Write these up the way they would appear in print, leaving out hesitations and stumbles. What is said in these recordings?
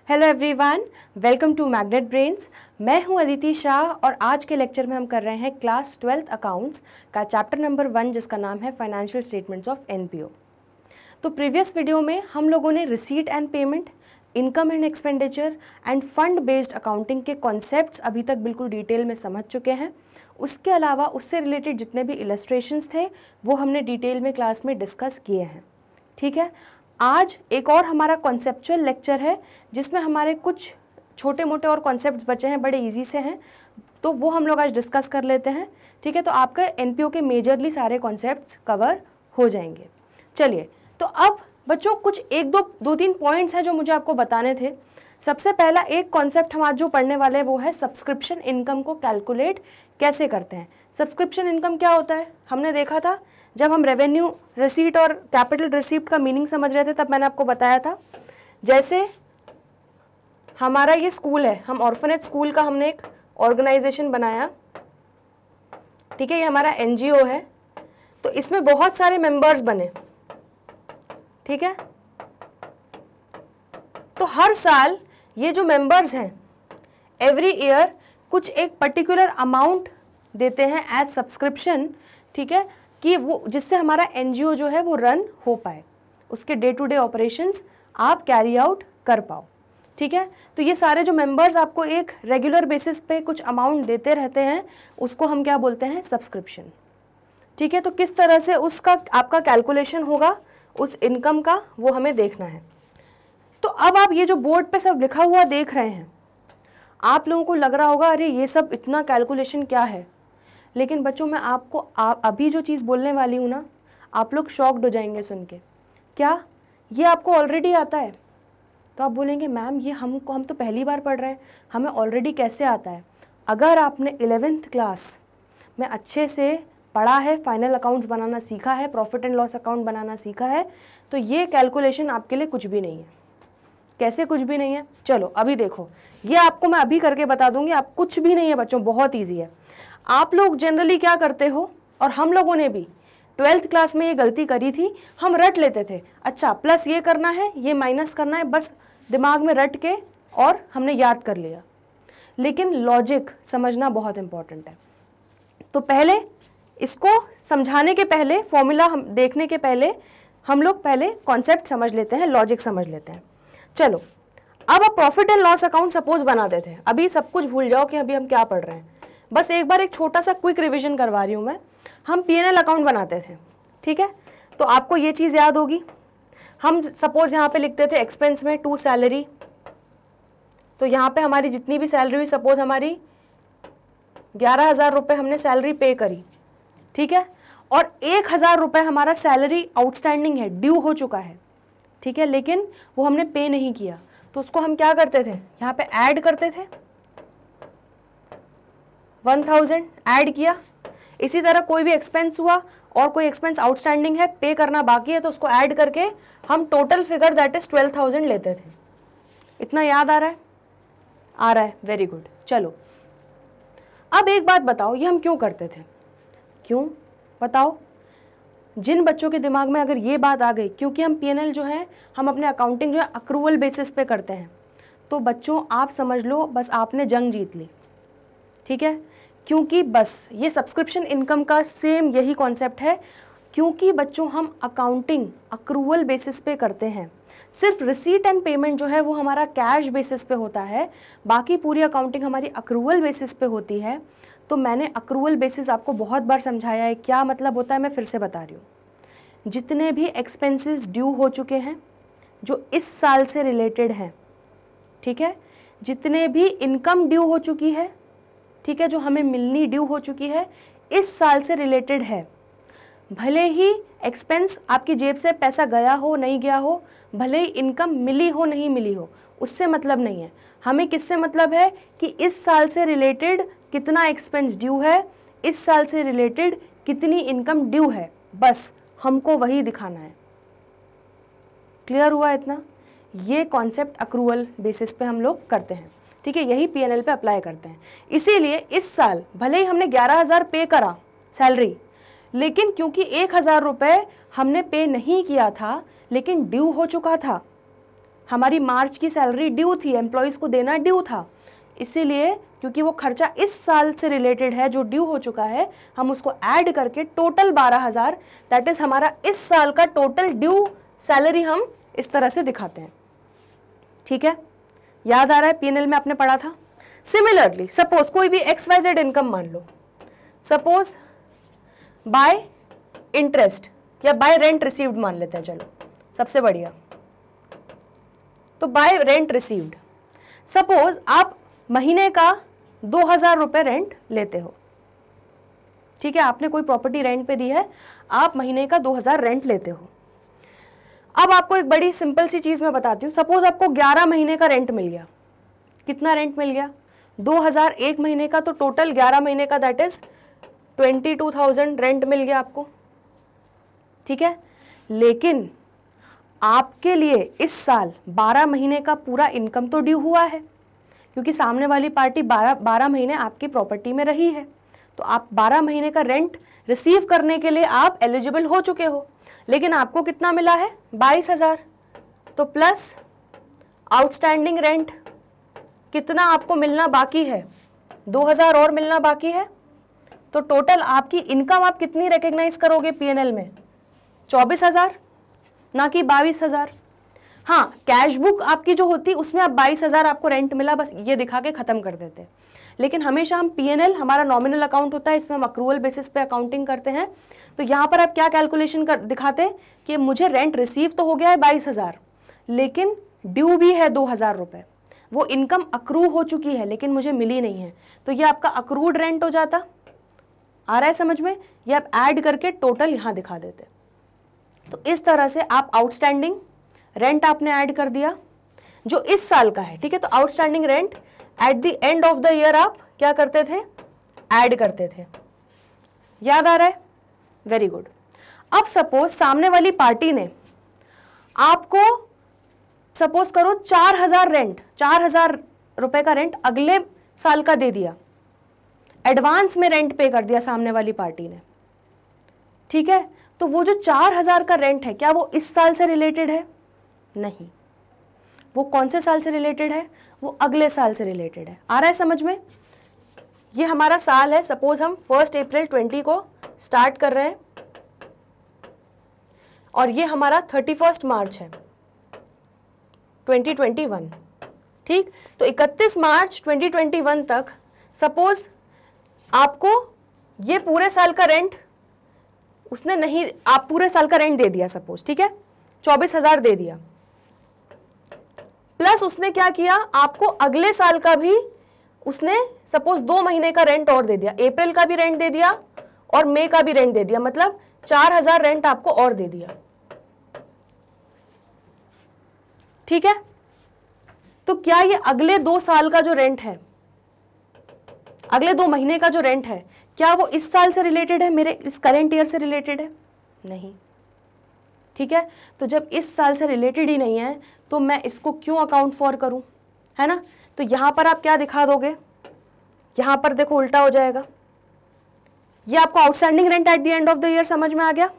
Hello everyone, welcome to magnet brains. मैं हूं अदिति शाह और आज के लेक्चर में हम कर रहे हैं क्लास 12th अकाउंट्स का चैप्टर नंबर 1 जिसका नाम है फाइनेंशियल स्टेटमेंट्स ऑफ एनपीओ। तो प्रीवियस वीडियो में हम लोगों ने receipt and payment, income and expenditure end fund based accounting के कॉन्सेप्ट्स अभी तक बिल्कुल डिटेल में समझ चुके हैं। उसके अलावा उससे रिलेटेड जितने भी इलस्ट्रेशंस थे वो हमने डिटेल में क्लास में डिस्कस किए हैं। ठीक है, आज एक और हमारा कॉन्सेप्चुअल लेक्चर है जिसमें हमारे कुछ छोटे मोटे और कॉन्सेप्ट्स बचे हैं, बड़े इजी से हैं, तो वो हम लोग आज डिस्कस कर लेते हैं। ठीक है, तो आपका एनपीओ के मेजरली सारे कॉन्सेप्ट्स कवर हो जाएंगे। चलिए, तो अब बच्चों कुछ दो तीन पॉइंट्स हैं जो मुझे आपको बताने थे। सबसे पहला एक कॉन्सेप्ट हम आज जो पढ़ने वाले हैं वो है सब्सक्रिप्शन इनकम को कैलकुलेट कैसे करते हैं। सब्सक्रिप्शन इनकम क्या होता है, हमने देखा था जब हम रेवेन्यू रिसीट और कैपिटल रिसीप्ट का मीनिंग समझ रहे थे, तब मैंने आपको बताया था जैसे हमारा ये स्कूल है, हम ऑर्फनेज स्कूल का हमने एक ऑर्गेनाइजेशन बनाया। ठीक है, ये हमारा एनजीओ है, तो इसमें बहुत सारे मेंबर्स बने। ठीक है, तो हर साल ये जो मेंबर्स हैं एवरी ईयर कुछ एक पर्टिकुलर अमाउंट देते हैं एज सब्सक्रिप्शन। ठीक है, कि वो जिससे हमारा एनजीओ जो है वो रन हो पाए, उसके डे टू डे ऑपरेशंस आप कैरी आउट कर पाओ। ठीक है, तो ये सारे जो मेंबर्स आपको एक रेगुलर बेसिस पे कुछ अमाउंट देते रहते हैं, उसको हम क्या बोलते हैं, सब्सक्रिप्शन। ठीक है, तो किस तरह से उसका आपका कैलकुलेशन होगा उस इनकम का, वो हमें देखना है। तो अब आप ये जो बोर्ड पे सब लिखा हुआ देख रहे हैं, आप लोगों को लग रहा होगा अरे ये सब इतना कैलकुलेशन क्या है, लेकिन बच्चों मैं आपको अभी जो चीज़ बोलने वाली हूँ ना, आप लोग शॉक्ड हो जाएंगे सुन के। क्या ये आपको ऑलरेडी आता है? तो आप बोलेंगे मैम ये हम तो पहली बार पढ़ रहे हैं, हमें ऑलरेडी कैसे आता है? अगर आपने 11th क्लास में अच्छे से पढ़ा है, फाइनल अकाउंट्स बनाना सीखा है, प्रॉफिट एंड लॉस अकाउंट बनाना सीखा है, तो ये कैलकुलेशन आपके लिए कुछ भी नहीं है। कैसे कुछ भी नहीं है? चलो अभी देखो, ये आपको मैं अभी करके बता दूंगी। आप कुछ भी नहीं है बच्चों, बहुत ईजी है। आप लोग जनरली क्या करते हो, और हम लोगों ने भी 12th क्लास में ये गलती करी थी, हम रट लेते थे, अच्छा प्लस ये करना है, ये माइनस करना है, बस दिमाग में रट के और हमने याद कर लिया। लेकिन लॉजिक समझना बहुत इंपॉर्टेंट है। तो पहले इसको समझाने के पहले, फॉर्मूला हम देखने के पहले, हम लोग पहले कॉन्सेप्ट समझ लेते हैं, लॉजिक समझ लेते हैं। चलो, अब आप profit and loss account suppose बनाते थे, अभी सब कुछ भूल जाओ कि अभी हम क्या पढ़ रहे हैं, बस एक बार एक छोटा सा क्विक रिवीजन करवा रही हूँ मैं। हम पीएनएल अकाउंट बनाते थे, ठीक है, तो आपको ये चीज़ याद होगी। हम सपोज यहाँ पे लिखते थे एक्सपेंस में 2 सैलरी, तो यहाँ पे हमारी जितनी भी सैलरी हुई, सपोज हमारी 11,000 रुपये हमने सैलरी पे करी। ठीक है, और 1,000 रुपये हमारा सैलरी आउटस्टैंडिंग है, ड्यू हो चुका है। ठीक है, लेकिन वो हमने पे नहीं किया, तो उसको हम क्या करते थे, यहाँ पे ऐड करते थे, 1,000 ऐड किया। इसी तरह कोई भी एक्सपेंस हुआ और कोई एक्सपेंस आउटस्टैंडिंग है, पे करना बाकी है, तो उसको ऐड करके हम टोटल फिगर दैट इज 12,000 लेते थे। इतना याद आ रहा है? आ रहा है, वेरी गुड। चलो अब एक बात बताओ, ये हम क्यों करते थे? क्यों बताओ? जिन बच्चों के दिमाग में अगर ये बात आ गई, क्योंकि हम पीएनएल जो है, हम अपने अकाउंटिंग जो है अक्रूवल बेसिस पे करते हैं, तो बच्चों आप समझ लो बस आपने जंग जीत ली। ठीक है, क्योंकि बस ये सब्सक्रिप्शन इनकम का सेम यही कॉन्सेप्ट है। क्योंकि बच्चों हम अकाउंटिंग अक्रूवल बेसिस पे करते हैं, सिर्फ रिसीट एंड पेमेंट जो है वो हमारा कैश बेसिस पे होता है, बाकी पूरी अकाउंटिंग हमारी अक्रूवल बेसिस पे होती है। तो मैंने अक्रूवल बेसिस आपको बहुत बार समझाया है, क्या मतलब होता है मैं फिर से बता रही हूँ। जितने भी एक्सपेंसेस ड्यू हो चुके हैं जो इस साल से रिलेटेड हैं, ठीक है, जितने भी इनकम ड्यू हो चुकी है, ठीक है, जो हमें मिलनी ड्यू हो चुकी है, इस साल से रिलेटेड है, भले ही एक्सपेंस आपकी जेब से पैसा गया हो नहीं गया हो, भले ही इनकम मिली हो नहीं मिली हो, उससे मतलब नहीं है। हमें किससे मतलब है कि इस साल से रिलेटेड कितना एक्सपेंस ड्यू है, इस साल से रिलेटेड कितनी इनकम ड्यू है, बस हमको वही दिखाना है। क्लियर हुआ इतना? ये कॉन्सेप्ट अक्रूवल बेसिस पे हम लोग करते हैं। ठीक है, यही पीएनएल पे अप्लाई करते हैं। इसीलिए इस साल भले ही हमने 11,000 पे करा सैलरी, लेकिन क्योंकि 1,000 रुपये हमने पे नहीं किया था लेकिन ड्यू हो चुका था, हमारी मार्च की सैलरी ड्यू थी, एम्प्लॉयज़ को देना ड्यू था, इसीलिए क्योंकि वो खर्चा इस साल से रिलेटेड है जो ड्यू हो चुका है, हम उसको ऐड करके टोटल 12,000, दैट इज हमारा इस साल का टोटल ड्यू सैलरी हम इस तरह से दिखाते हैं। ठीक है, याद आ रहा है, पीएनएल में आपने पढ़ा था। सिमिलरली सपोज कोई भी XYZ इनकम मान लो, सपोज बाय इंटरेस्ट या बाय रेंट रिसीव्ड मान लेते हैं, चलो सबसे बढ़िया। तो बाय रेंट रिसीव्ड, सपोज आप महीने का 2,000 रुपये रेंट लेते हो। ठीक है, आपने कोई प्रॉपर्टी रेंट पे दी है, आप महीने का 2,000 रेंट लेते हो। अब आपको एक बड़ी सिंपल सी चीज़ मैं बताती हूँ। सपोज आपको 11 महीने का रेंट मिल गया। कितना रेंट मिल गया? 2,000 एक महीने का, तो टोटल 11 महीने का दैट इज 22,000 रेंट मिल गया आपको। ठीक है, लेकिन आपके लिए इस साल 12 महीने का पूरा इनकम तो ड्यू हुआ है, क्योंकि सामने वाली पार्टी 12 महीने आपकी प्रॉपर्टी में रही है, तो आप 12 महीने का रेंट रिसीव करने के लिए आप एलिजिबल हो चुके हो। लेकिन आपको कितना मिला है? 22,000। तो प्लस आउटस्टैंडिंग रेंट कितना आपको मिलना बाकी है? 2,000 और मिलना बाकी है। तो टोटल आपकी इनकम आप कितनी रिकग्नाइज करोगे पीएनएल में? 24,000, ना कि 22,000। हाँ, कैश बुक आपकी जो होती उसमें आप 22,000 आपको रेंट मिला, बस ये दिखा के खत्म कर देते। लेकिन हमेशा हम पीएनएल, हमारा नॉमिनल अकाउंट होता है, इसमें हम अक्रूवल बेसिस पे अकाउंटिंग करते हैं। तो यहाँ पर आप क्या कैलकुलेशन दिखाते कि मुझे रेंट रिसीव तो हो गया है 22,000, लेकिन ड्यू भी है 2,000 रुपये। वो इनकम अक्रू हो चुकी है लेकिन मुझे मिली नहीं है, तो ये आपका अक्रूड रेंट हो जाता। आ रहा है समझ में? ये आप ऐड करके टोटल यहाँ दिखा देते। तो इस तरह से आप आउटस्टैंडिंग रेंट आपने ऐड कर दिया जो इस साल का है। ठीक है, तो outstanding rent at the end of the year आप क्या करते थे? ऐड करते थे। याद आ रहा है? Very good. अब सपोज सामने वाली पार्टी ने आपको सपोज करो 4,000 रेंट, 4,000 रुपए का रेंट अगले साल का दे दिया, एडवांस में रेंट पे कर दिया सामने वाली पार्टी ने। ठीक है, तो वो जो 4,000 का रेंट है, क्या वो इस साल से रिलेटेड है? नहीं। वो कौन से साल से रिलेटेड है? वो अगले साल से रिलेटेड है। आ रहा है समझ में? ये हमारा साल है, सपोज हम 1 अप्रैल 20 को स्टार्ट कर रहे हैं और ये हमारा 31 मार्च है 2021। ठीक, तो 31 मार्च 2021 तक सपोज आपको ये पूरे साल का रेंट उसने नहीं, आप पूरे साल का रेंट दे दिया सपोज, ठीक है, 24,000 दे दिया, प्लस उसने क्या किया, आपको अगले साल का भी उसने सपोज 2 महीने का रेंट और दे दिया, अप्रैल का भी रेंट दे दिया और मई का भी रेंट दे दिया, मतलब 4,000 रेंट आपको और दे दिया। ठीक है, तो क्या ये अगले 2 साल का जो रेंट है, अगले 2 महीने का जो रेंट है, क्या वो इस साल से रिलेटेड है, मेरे इस करंट ईयर से रिलेटेड है? नहीं। ठीक है, तो जब इस साल से रिलेटेड ही नहीं है तो मैं इसको क्यों अकाउंट फॉर करूं, है ना? तो यहां पर आप क्या दिखा दोगे, यहां पर देखो उल्टा हो जाएगा। ये आपको outstanding rent at the end of the year समझ में आ गया।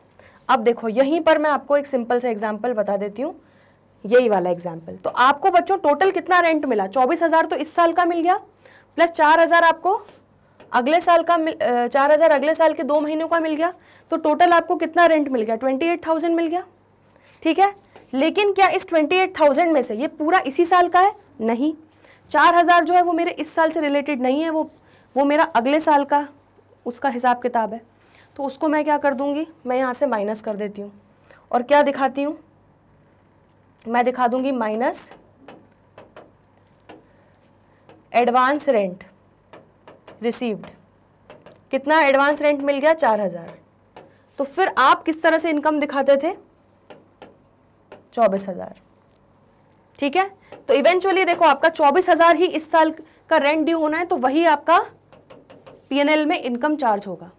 अब देखो यहीं पर मैं आपको एक सिंपल सा एग्जांपल बता देती हूँ, यही वाला एग्जांपल। तो आपको बच्चों टोटल कितना रेंट मिला? 24,000 तो इस साल का मिल गया, प्लस 4,000 आपको अगले साल का 4,000 अगले साल के 2 महीनों का मिल गया, तो टोटल आपको कितना रेंट मिल गया? 28,000 मिल गया। ठीक है, लेकिन क्या इस 28,000 में से ये पूरा इसी साल का है? नहीं। 4,000 जो है वो मेरे इस साल से रिलेटेड नहीं है, वो मेरा अगले साल का उसका हिसाब किताब है। तो उसको मैं क्या कर दूंगी, मैं यहाँ से माइनस कर देती हूँ और क्या दिखाती हूँ, मैं दिखा दूंगी माइनस एडवांस रेंट रिसीव्ड। कितना एडवांस रेंट मिल गया? 4,000। तो फिर आप किस तरह से इनकम दिखाते थे? 24,000। ठीक है, तो इवेंचुअली देखो आपका 24,000 ही इस साल का रेंट ड्यू होना है, तो वही आपका पीएनएल में इनकम चार्ज होगा।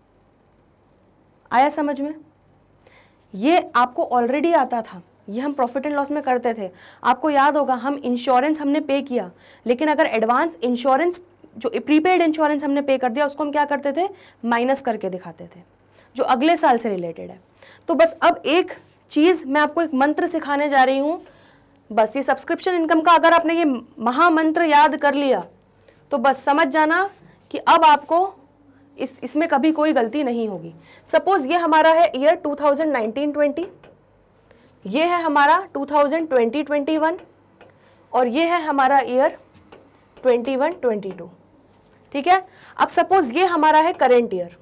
आया समझ में? ये आपको ऑलरेडी आता था, ये हम प्रॉफिट एंड लॉस में करते थे। आपको याद होगा हम इंश्योरेंस हमने पे किया, लेकिन अगर एडवांस इंश्योरेंस जो प्रीपेड इंश्योरेंस हमने पे कर दिया उसको हम क्या करते थे? माइनस करके दिखाते थे, जो अगले साल से रिलेटेड है। तो बस अब एक चीज़ मैं आपको एक मंत्र सिखाने जा रही हूँ, बस ये सब्सक्रिप्शन इनकम का अगर आपने ये महामंत्र याद कर लिया तो बस समझ जाना कि अब आपको इसमें कभी कोई गलती नहीं होगी। सपोज ये हमारा है ईयर 2019-20, ये है हमारा 2020-21 और ये है हमारा ईयर 21-22, ठीक है। अब सपोज ये हमारा है करेंट ईयर,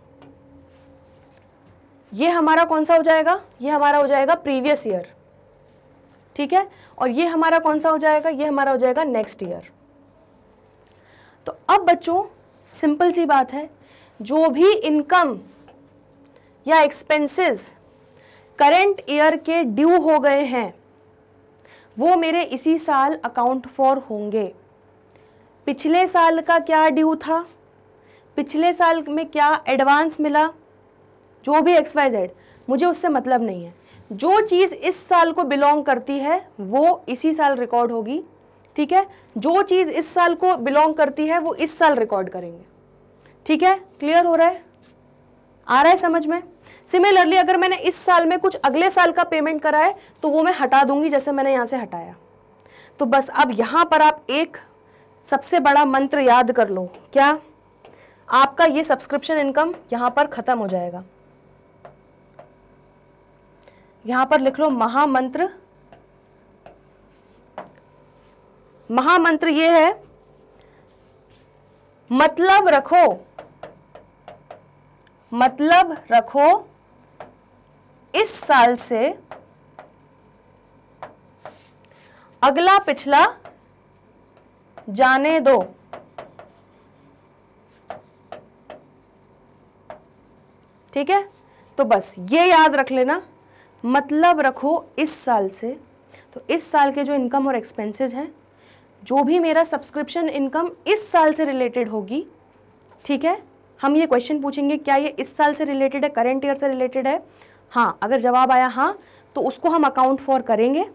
ये हमारा कौन सा हो जाएगा, ये हमारा हो जाएगा प्रीवियस ईयर, ठीक है। और ये हमारा कौन सा हो जाएगा, ये हमारा हो जाएगा नेक्स्ट ईयर। तो अब बच्चों सिंपल सी बात है, जो भी इनकम या एक्सपेंसेस करेंट ईयर के ड्यू हो गए हैं वो मेरे इसी साल अकाउंट फॉर होंगे। पिछले साल का क्या ड्यू था, पिछले साल में क्या एडवांस मिला, जो भी XYZ, मुझे उससे मतलब नहीं है। जो चीज़ इस साल को बिलोंग करती है वो इसी साल रिकॉर्ड होगी, ठीक है। जो चीज़ इस साल को बिलोंग करती है वो इस साल रिकॉर्ड करेंगे, ठीक है। क्लियर हो रहा है, आ रहा है समझ में। सिमिलरली अगर मैंने इस साल में कुछ अगले साल का पेमेंट करा है तो वो मैं हटा दूंगी, जैसे मैंने यहाँ से हटाया। तो बस अब यहाँ पर आप एक सबसे बड़ा मंत्र याद कर लो, क्या, आपका ये सब्सक्रिप्शन इनकम यहाँ पर खत्म हो जाएगा। यहाँ पर लिख लो महामंत्र। महामंत्र ये है, मतलब रखो, मतलब रखो इस साल से अगला पिछला जाने दो। ठीक है, तो बस ये याद रख लेना, मतलब रखो इस साल से। तो इस साल के जो इनकम और एक्सपेंसेस हैं, जो भी मेरा सब्सक्रिप्शन इनकम इस साल से रिलेटेड होगी, ठीक है। हम ये क्वेश्चन पूछेंगे क्या ये इस साल से रिलेटेड है, करंट ईयर से रिलेटेड है। हाँ, अगर जवाब आया हाँ तो उसको हम अकाउंट फॉर करेंगे,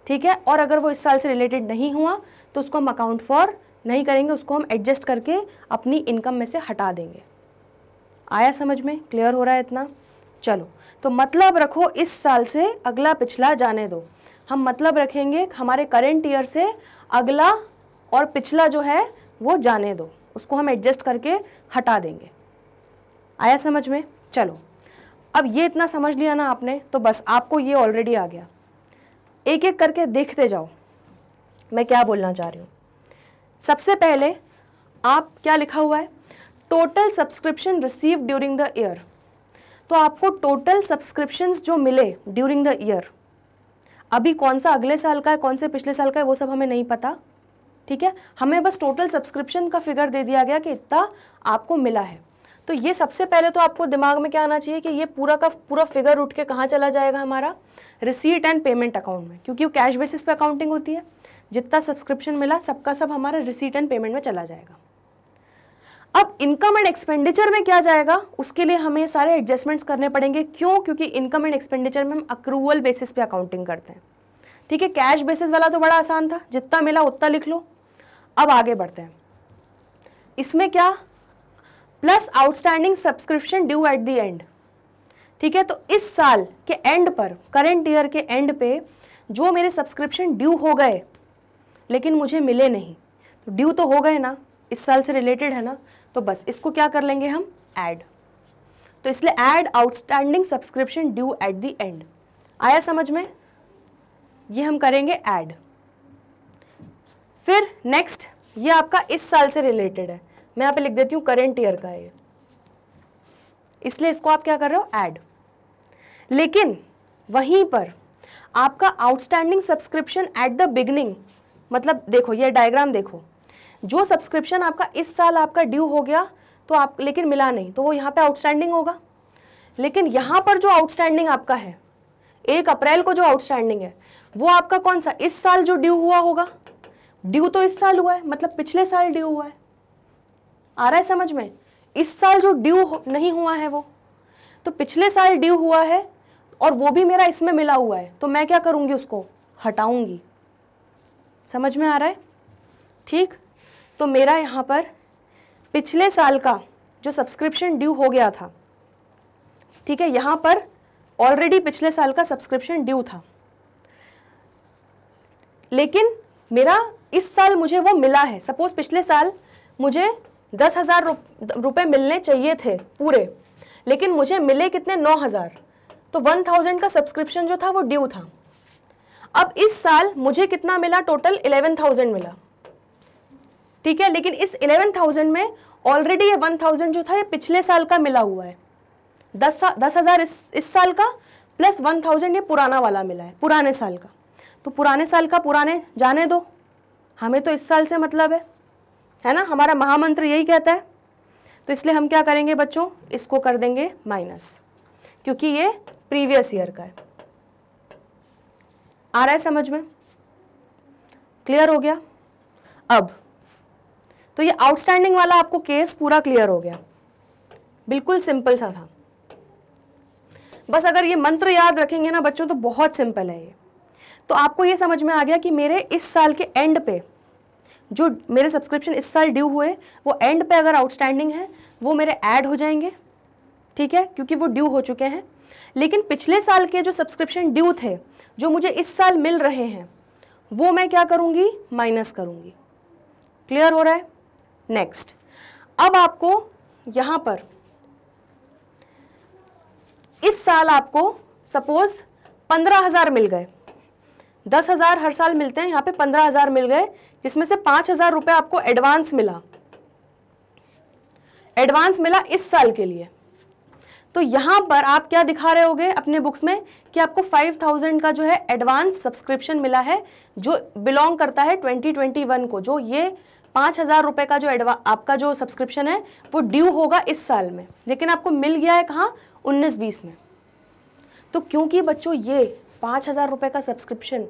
ठीक है। और अगर वो इस साल से रिलेटेड नहीं हुआ तो उसको हम अकाउंट फॉर नहीं करेंगे, उसको हम एडजस्ट करके अपनी इनकम में से हटा देंगे। आया समझ में, क्लियर हो रहा है इतना। चलो, तो मतलब रखो इस साल से अगला पिछला जाने दो। हम मतलब रखेंगे हमारे करंट ईयर से अगला और पिछला जो है वो जाने दो, उसको हम एडजस्ट करके हटा देंगे। आया समझ में। चलो, अब ये इतना समझ लिया ना आपने, तो बस आपको ये ऑलरेडी आ गया। एक एक करके देखते जाओ मैं क्या बोलना चाह रही हूँ। सबसे पहले आप क्या लिखा हुआ है, total subscription receive during the year. तो आपको टोटल सब्सक्रिप्शंस जो मिले ड्यूरिंग द ईयर, अभी कौन सा अगले साल का है कौन से पिछले साल का है वो सब हमें नहीं पता, ठीक है। हमें बस टोटल सब्सक्रिप्शन का फिगर दे दिया गया कि इतना आपको मिला है। तो ये सबसे पहले तो आपको दिमाग में क्या आना चाहिए कि ये पूरा का पूरा फिगर उठ के कहाँ चला जाएगा, हमारा रिसीट एंड पेमेंट अकाउंट में, क्योंकि वो कैश बेसिस पे अकाउंटिंग होती है। जितना सब्सक्रिप्शन मिला सबका सब हमारा रिसीट एंड पेमेंट में चला जाएगा। अब इनकम एंड एक्सपेंडिचर में क्या जाएगा, उसके लिए हमें सारे एडजस्टमेंट्स करने पड़ेंगे। क्यों? क्योंकि इनकम एंड एक्सपेंडिचर में हम अक्रूवल बेसिस पे अकाउंटिंग करते हैं, ठीक है। कैश बेसिस वाला तो बड़ा आसान था, जितना मिला उतना लिख लो। अब आगे बढ़ते हैं, इसमें क्या, plus outstanding subscription due at the end, ठीक है। तो इस साल के एंड पर, करंट ईयर के एंड पे जो मेरे सब्सक्रिप्शन ड्यू हो गए लेकिन मुझे मिले नहीं, तो ड्यू तो हो गए ना, इस साल से रिलेटेड है ना, तो बस इसको क्या कर लेंगे हम, ऐड। तो इसलिए add outstanding subscription due at the end. आया समझ में, ये हम करेंगे ऐड। फिर नेक्स्ट, ये आपका इस साल से रिलेटेड है, मैं यहाँ पे लिख देती हूँ करंट ईयर का है, इसलिए इसको आप क्या कर रहे हो, ऐड। लेकिन वहीं पर आपका outstanding subscription at the beginning, मतलब देखो ये डायग्राम देखो, जो सब्सक्रिप्शन आपका इस साल आपका ड्यू हो गया तो आप लेकिन मिला नहीं, तो वो यहाँ पे आउटस्टैंडिंग होगा। लेकिन यहाँ पर जो आउटस्टैंडिंग आपका है 1 अप्रैल को जो आउटस्टैंडिंग है वो आपका कौन सा, इस साल जो ड्यू हुआ होगा। ड्यू तो इस साल हुआ है, मतलब पिछले साल ड्यू हुआ है। आ रहा है समझ में, इस साल जो ड्यू नहीं हुआ है वो तो पिछले साल ड्यू हुआ है, और वो भी मेरा इसमें मिला हुआ है, तो मैं क्या करूंगी, उसको हटाऊंगी। समझ में आ रहा है, ठीक। तो मेरा यहाँ पर पिछले साल का जो सब्सक्रिप्शन ड्यू हो गया था, ठीक है, यहाँ पर ऑलरेडी पिछले साल का सब्सक्रिप्शन ड्यू था, लेकिन मेरा इस साल मुझे वो मिला है। सपोज पिछले साल मुझे 10,000 रुपये मिलने चाहिए थे पूरे, लेकिन मुझे मिले कितने, 9,000। तो 1,000 का सब्सक्रिप्शन जो था वो ड्यू था। अब इस साल मुझे कितना मिला, टोटल 11,000 मिला, ठीक है। लेकिन इस 11,000 में ऑलरेडी ये 1,000 जो था ये पिछले साल का मिला हुआ है। 10,000 इस साल का प्लस 1,000 ये पुराना वाला मिला है, पुराने साल का। तो पुराने साल का पुराने जाने दो, हमें तो इस साल से मतलब है ना, हमारा महामंत्र यही कहता है। तो इसलिए हम क्या करेंगे बच्चों, इसको कर देंगे माइनस, क्योंकि ये प्रीवियस ईयर का है। आ रहा है समझ में, क्लियर हो गया। अब तो ये आउटस्टैंडिंग वाला आपको केस पूरा क्लियर हो गया, बिल्कुल सिंपल सा था। बस अगर ये मंत्र याद रखेंगे ना बच्चों तो बहुत सिंपल है ये। तो आपको ये समझ में आ गया कि मेरे इस साल के एंड पे जो मेरे सब्सक्रिप्शन इस साल ड्यू हुए वो एंड पे अगर आउटस्टैंडिंग है वो मेरे ऐड हो जाएंगे, ठीक है, क्योंकि वो ड्यू हो चुके हैं। लेकिन पिछले साल के जो सब्सक्रिप्शन ड्यू थे जो मुझे इस साल मिल रहे हैं वो मैं क्या करूंगी, माइनस करूंगी। क्लियर हो रहा है। नेक्स्ट, अब आपको यहां पर इस साल आपको सपोज 15,000 मिल गए, 10,000 हर साल मिलते हैं, यहाँ पे 15,000 मिल गए, जिसमें से 5,000 रुपए आपको एडवांस मिला, एडवांस मिला इस साल के लिए। तो यहां पर आप क्या दिखा रहे होगे अपने बुक्स में कि आपको 5,000 का जो है एडवांस सब्सक्रिप्शन मिला है जो बिलोंग करता है 2021 को। जो ये 5,000 रुपए का जो आपका जो सब्सक्रिप्शन है वो ड्यू होगा इस साल में, लेकिन आपको मिल गया है कहाँ, 19-20 में। तो क्योंकि बच्चों ये 5,000 रुपए का सब्सक्रिप्शन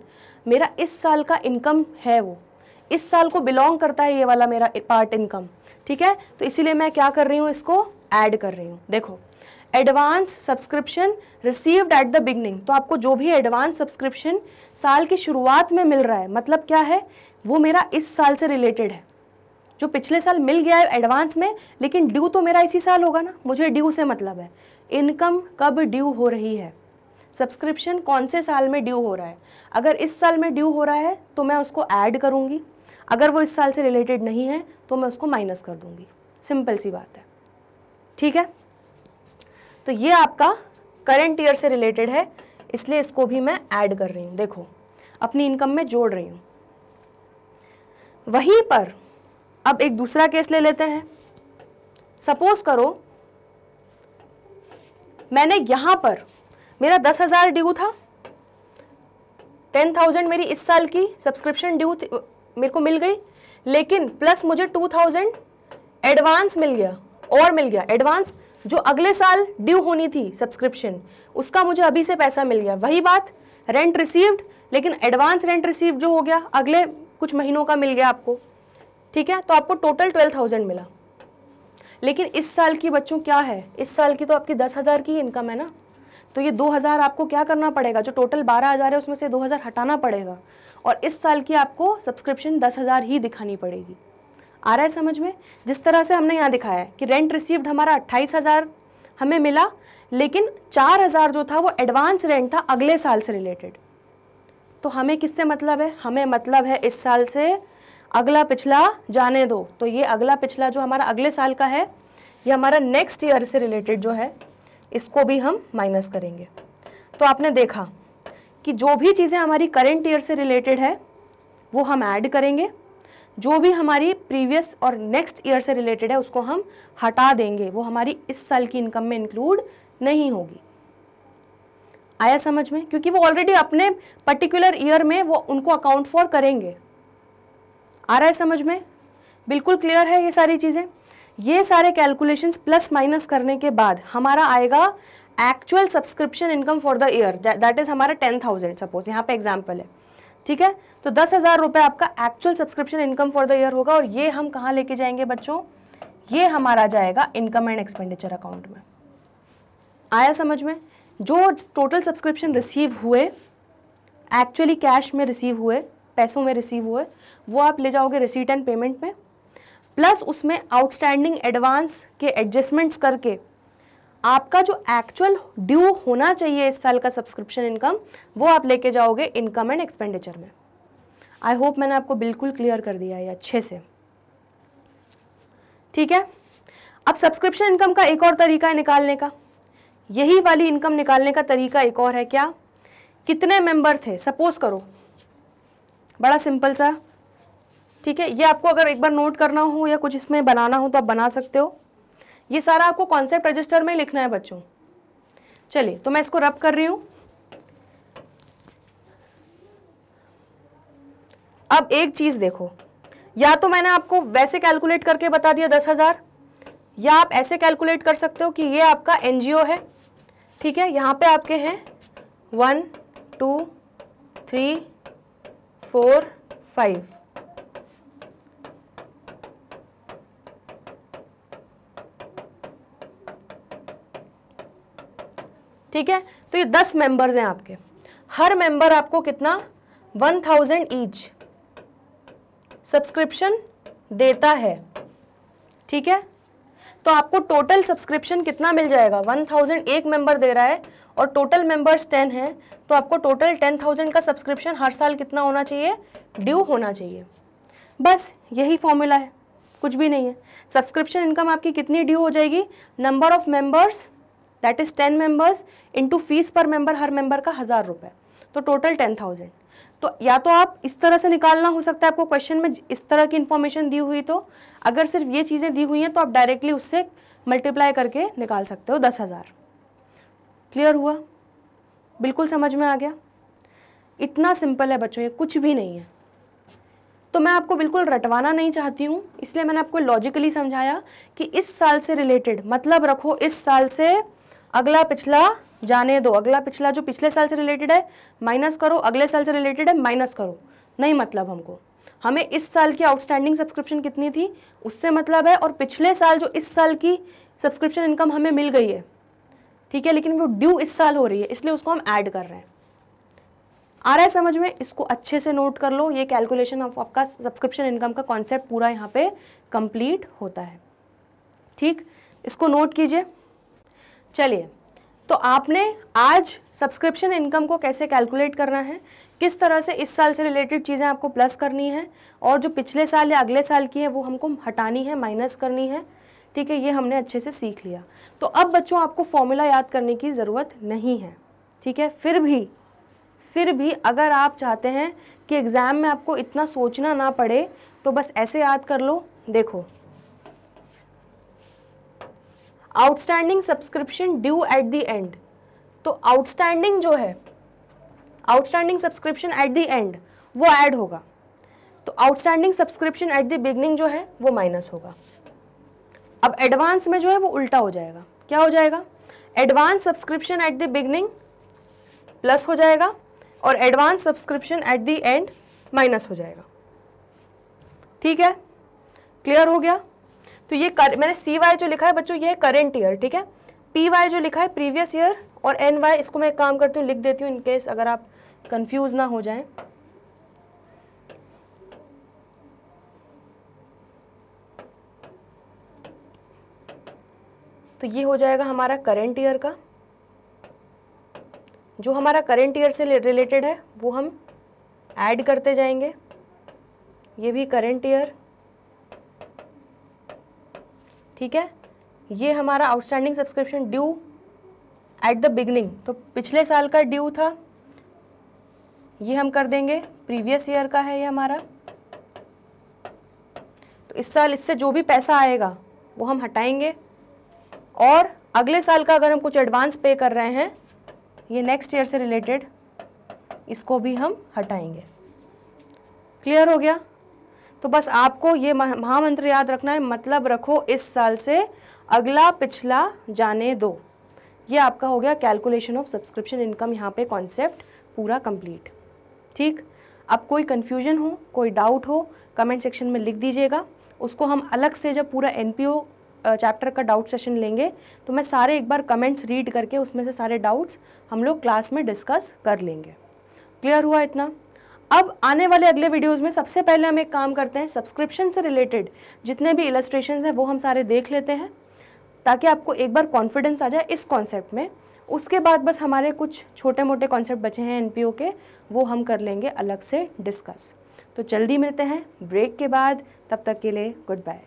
मेरा इस साल का इनकम है, वो इस साल को बिलोंग करता है, ये वाला मेरा पार्ट इनकम, ठीक है। तो इसीलिए मैं क्या कर रही हूँ, इसको ऐड कर रही हूँ। देखो, advance subscription received at the beginning, तो आपको जो भी एडवांस सब्सक्रिप्शन साल की शुरुआत में मिल रहा है, मतलब क्या है, वो मेरा इस साल से रिलेटेड है। जो पिछले साल मिल गया है एडवांस में, लेकिन ड्यू तो मेरा इसी साल होगा ना, मुझे ड्यू से मतलब है। इनकम कब ड्यू हो रही है, सब्सक्रिप्शन कौन से साल में ड्यू हो रहा है। अगर इस साल में ड्यू हो रहा है तो मैं उसको ऐड करूंगी, अगर वो इस साल से रिलेटेड नहीं है तो मैं उसको माइनस कर दूंगी। सिंपल सी बात है, ठीक है। तो ये आपका करंट ईयर से रिलेटेड है, इसलिए इसको भी मैं ऐड कर रही हूँ। देखो, अपनी इनकम में जोड़ रही हूँ। वहीं पर अब एक दूसरा केस ले लेते हैं। सपोज करो मैंने यहां पर मेरा 10,000 ड्यू था, 10,000 मेरी इस साल की सब्सक्रिप्शन ड्यू मेरे को मिल गई, लेकिन प्लस मुझे 2,000 एडवांस मिल गया, और मिल गया एडवांस जो अगले साल ड्यू होनी थी सब्सक्रिप्शन, उसका मुझे अभी से पैसा मिल गया। वही बात, रेंट रिसीव्ड, लेकिन एडवांस रेंट रिसीव्ड जो हो गया अगले कुछ महीनों का मिल गया आपको, ठीक है। तो आपको टोटल 12,000 मिला। लेकिन इस साल की बच्चों क्या है, इस साल की तो आपकी 10,000 की इनकम है ना, तो ये 2,000 आपको क्या करना पड़ेगा, जो टोटल 12,000 है उसमें से 2,000 हटाना पड़ेगा, और इस साल की आपको सब्सक्रिप्शन 10,000 ही दिखानी पड़ेगी। आ रहा है समझ में। जिस तरह से हमने यहाँ दिखाया है कि रेंट रिसीव्ड हमारा 28,000 हमें मिला, लेकिन 4,000 जो था वो एडवांस रेंट था अगले साल से रिलेटेड। तो हमें किससे मतलब है, हमें मतलब है इस साल से, अगला पिछला जाने दो। तो ये अगला पिछला जो हमारा अगले साल का है, ये हमारा नेक्स्ट ईयर से रिलेटेड जो है, इसको भी हम माइनस करेंगे। तो आपने देखा कि जो भी चीज़ें हमारी करेंट ईयर से रिलेटेड है वो हम ऐड करेंगे, जो भी हमारी प्रीवियस और नेक्स्ट ईयर से रिलेटेड है उसको हम हटा देंगे, वो हमारी इस साल की इनकम में इंक्लूड नहीं होगी। आया समझ में, क्योंकि वो ऑलरेडी अपने पर्टिकुलर ईयर में वो उनको अकाउंट फॉर करेंगे। आ रहा है समझ में, बिल्कुल क्लियर है ये सारी चीज़ें। ये सारे कैलकुलेशंस प्लस माइनस करने के बाद हमारा आएगा actual subscription income for the year, that is हमारा 10,000 सपोज, यहाँ पे एग्जाम्पल है, ठीक है। तो 10,000 रुपये आपका actual subscription income for the year होगा, और ये हम कहाँ लेके जाएंगे बच्चों, ये हमारा जाएगा इनकम एंड एक्सपेंडिचर अकाउंट में। आया समझ में। जो टोटल सब्सक्रिप्शन रिसीव हुए, एक्चुअली कैश में रिसीव हुए, पैसों में रिसीव हुए, वो आप ले जाओगे रिसीट एंड पेमेंट में, प्लस उसमें आउटस्टैंडिंग एडवांस के एडजस्टमेंट्स करके आपका जो एक्चुअल ड्यू होना चाहिए इस साल का सब्सक्रिप्शन इनकम, वो आप लेके जाओगे इनकम एंड एक्सपेंडिचर में। आई होप मैंने आपको बिल्कुल क्लियर कर दिया है अच्छे से, ठीक है। अब सब्सक्रिप्शन इनकम का एक और तरीका है निकालने का, यही वाली इनकम निकालने का तरीका एक और है, क्या, कितने मेंबर थे, सपोज करो, बड़ा सिंपल सा, ठीक है। ये आपको अगर एक बार नोट करना हो या कुछ इसमें बनाना हो तो आप बना सकते हो, ये सारा आपको कॉन्सेप्ट रजिस्टर में लिखना है बच्चों। चलिए तो मैं इसको रब कर रही हूं। अब एक चीज देखो, या तो मैंने आपको वैसे कैलकुलेट करके बता दिया 10,000, या आप ऐसे कैलकुलेट कर सकते हो कि ये आपका एनजीओ है, ठीक है। यहाँ पे आपके हैं 1 2 3 4 5, ठीक है। तो ये 10 मेंबर्स हैं आपके, हर मेंबर आपको कितना 1000 ईच सब्सक्रिप्शन देता है, ठीक है। तो आपको टोटल सब्सक्रिप्शन कितना मिल जाएगा, 1000 एक मेंबर दे रहा है और टोटल मेंबर्स 10 हैं, तो आपको टोटल 10,000 का सब्सक्रिप्शन हर साल कितना होना चाहिए, ड्यू होना चाहिए। बस यही फॉर्मूला है, कुछ भी नहीं है। सब्सक्रिप्शन इनकम आपकी कितनी ड्यू हो जाएगी, number of members that is 10 members into fees पर मेंबर, हर मेंबर का 1000 रुपये, तो टोटल 10,000। तो या तो आप इस तरह से निकालना हो सकता है, आपको क्वेश्चन में इस तरह की इन्फॉर्मेशन दी हुई, तो अगर सिर्फ ये चीज़ें दी हुई हैं तो आप डायरेक्टली उससे मल्टीप्लाई करके निकाल सकते हो 10,000। क्लियर हुआ, बिल्कुल समझ में आ गया, इतना सिंपल है बच्चों, ये कुछ भी नहीं है। तो मैं आपको बिल्कुल रटवाना नहीं चाहती हूँ, इसलिए मैंने आपको लॉजिकली समझाया कि इस साल से रिलेटेड मतलब रखो, इस साल से अगला पिछला जाने दो, अगला पिछला जो पिछले साल से रिलेटेड है माइनस करो, अगले साल से रिलेटेड है माइनस करो, नहीं मतलब हमको, हमें इस साल की आउटस्टैंडिंग सब्सक्रिप्शन कितनी थी उससे मतलब है, और पिछले साल जो इस साल की सब्सक्रिप्शन इनकम हमें मिल गई है, ठीक है, लेकिन वो ड्यू इस साल हो रही है, इसलिए उसको हम ऐड कर रहे हैं। आ रहा है समझ में, इसको अच्छे से नोट कर लो, ये कैलकुलेशन ऑफ आपका सब्सक्रिप्शन इनकम का कॉन्सेप्ट पूरा यहाँ पे कंप्लीट होता है, ठीक, इसको नोट कीजिए। चलिए, तो आपने आज सब्सक्रिप्शन इनकम को कैसे कैलकुलेट करना है, किस तरह से इस साल से रिलेटेड चीज़ें आपको प्लस करनी है, और जो पिछले साल या अगले साल की है वो हमको हटानी है, माइनस करनी है, ठीक है, ये हमने अच्छे से सीख लिया। तो अब बच्चों आपको फॉर्मूला याद करने की ज़रूरत नहीं है, ठीक है। फिर भी अगर आप चाहते हैं कि एग्ज़ाम में आपको इतना सोचना ना पड़े तो बस ऐसे याद कर लो, देखो, outstanding subscription due at the end, तो आउटस्टैंडिंग जो है, outstanding subscription at the end वो ऐड होगा, तो outstanding subscription at the beginning जो है वो माइनस होगा। अब एडवांस में जो है वो उल्टा हो जाएगा, क्या हो जाएगा, advance subscription at the beginning plus हो जाएगा और advance subscription at the end minus हो जाएगा, ठीक है, क्लियर हो गया। तो ये मैंने CY जो लिखा है बच्चों ये है करेंट ईयर, ठीक है, PY जो लिखा है प्रीवियस ईयर, और NY इसको मैं एक काम करती हूँ लिख देती हूँ इनकेस अगर आप कंफ्यूज ना हो जाएं। तो ये हो जाएगा हमारा करेंट ईयर का, जो हमारा करेंट ईयर से रिलेटेड है वो हम ऐड करते जाएंगे, ये भी करेंट ईयर, ठीक है। ये हमारा outstanding subscription due at the beginning, तो पिछले साल का ड्यू था, ये हम कर देंगे प्रीवियस ईयर का है ये हमारा, तो इस साल इससे जो भी पैसा आएगा वो हम हटाएंगे, और अगले साल का अगर हम कुछ एडवांस पे कर रहे हैं ये नेक्स्ट ईयर से रिलेटेड, इसको भी हम हटाएंगे। क्लियर हो गया। तो बस आपको ये महामंत्र याद रखना है, मतलब रखो इस साल से अगला पिछला जाने दो। ये आपका हो गया कैलकुलेशन ऑफ सब्सक्रिप्शन इनकम, यहाँ पे कॉन्सेप्ट पूरा कंप्लीट। ठीक, अब कोई कन्फ्यूजन हो, कोई डाउट हो, कमेंट सेक्शन में लिख दीजिएगा। उसको हम अलग से जब पूरा एनपीओ चैप्टर का डाउट सेशन लेंगे तो मैं सारे एक बार कमेंट्स रीड करके उसमें से सारे डाउट्स हम लोग क्लास में डिस्कस कर लेंगे। क्लियर हुआ इतना? अब आने वाले अगले वीडियोज़ में सबसे पहले हम एक काम करते हैं, सब्सक्रिप्शन से रिलेटेड जितने भी इलस्ट्रेशंस हैं वो हम सारे देख लेते हैं, ताकि आपको एक बार कॉन्फिडेंस आ जाए इस कॉन्सेप्ट में। उसके बाद बस हमारे कुछ छोटे मोटे कॉन्सेप्ट बचे हैं एनपीओ के, वो हम कर लेंगे अलग से डिस्कस। तो जल्दी मिलते हैं ब्रेक के बाद, तब तक के लिए गुड बाय।